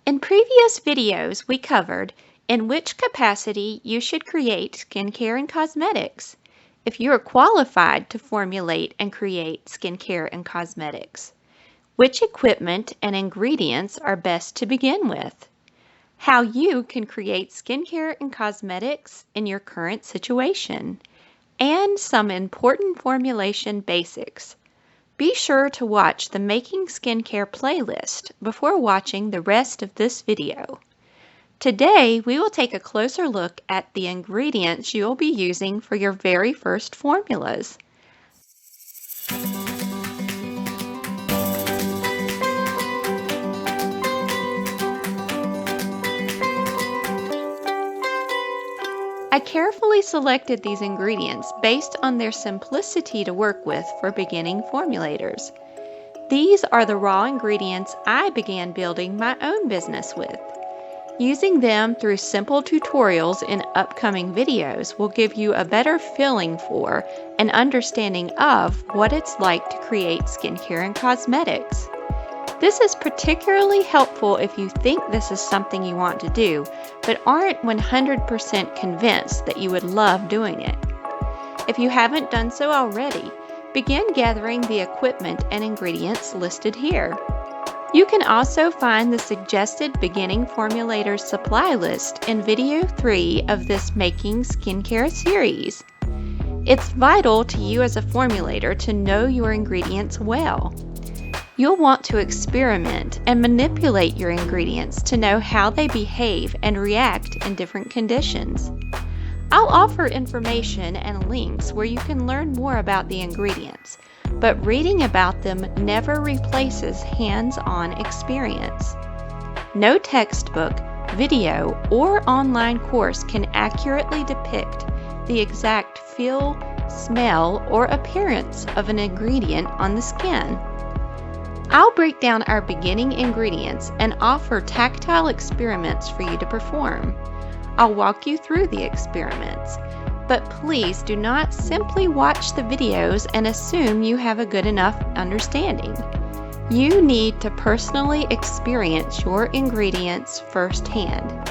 In previous videos, we covered in which capacity you should create skincare and cosmetics, if you are qualified to formulate and create skincare and cosmetics, which equipment and ingredients are best to begin with, how you can create skincare and cosmetics in your current situation, and some important formulation basics. Be sure to watch the Making Skincare playlist before watching the rest of this video. Today, we will take a closer look at the ingredients you will be using for your very first formulas. I carefully selected these ingredients based on their simplicity to work with for beginning formulators. These are the raw ingredients I began building my own business with. Using them through simple tutorials in upcoming videos will give you a better feeling for and understanding of what it's like to create skincare and cosmetics. This is particularly helpful if you think this is something you want to do, but aren't 100% convinced that you would love doing it. If you haven't done so already, begin gathering the equipment and ingredients listed here. You can also find the suggested beginning formulators supply list in video 3 of this Making Skincare series. It's vital to you as a formulator to know your ingredients well. You'll want to experiment and manipulate your ingredients to know how they behave and react in different conditions. I'll offer information and links where you can learn more about the ingredients, but reading about them never replaces hands-on experience. No textbook, video, or online course can accurately depict the exact feel, smell, or appearance of an ingredient on the skin. I'll break down our beginning ingredients and offer tactile experiments for you to perform. I'll walk you through the experiments, but please do not simply watch the videos and assume you have a good enough understanding. You need to personally experience your ingredients firsthand.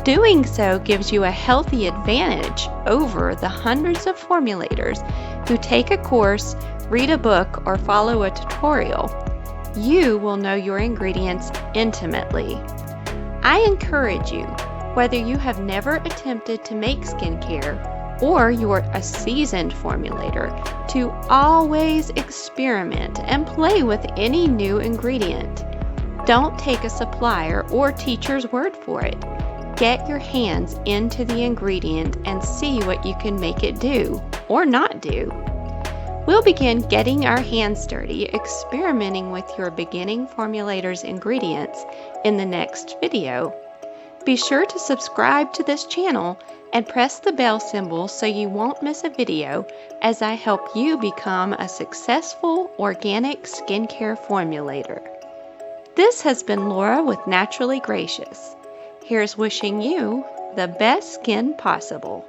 Doing so gives you a healthy advantage over the hundreds of formulators who take a course, read a book, or follow a tutorial. You will know your ingredients intimately. I encourage you, whether you have never attempted to make skincare or you're a seasoned formulator, to always experiment and play with any new ingredient. Don't take a supplier or teacher's word for it. Get your hands into the ingredient and see what you can make it do or not do. We'll begin getting our hands dirty experimenting with your beginning formulator's ingredients in the next video. Be sure to subscribe to this channel and press the bell symbol so you won't miss a video as I help you become a successful organic skincare formulator. This has been Laura with Naturally Gracious. Here's wishing you the best skin possible.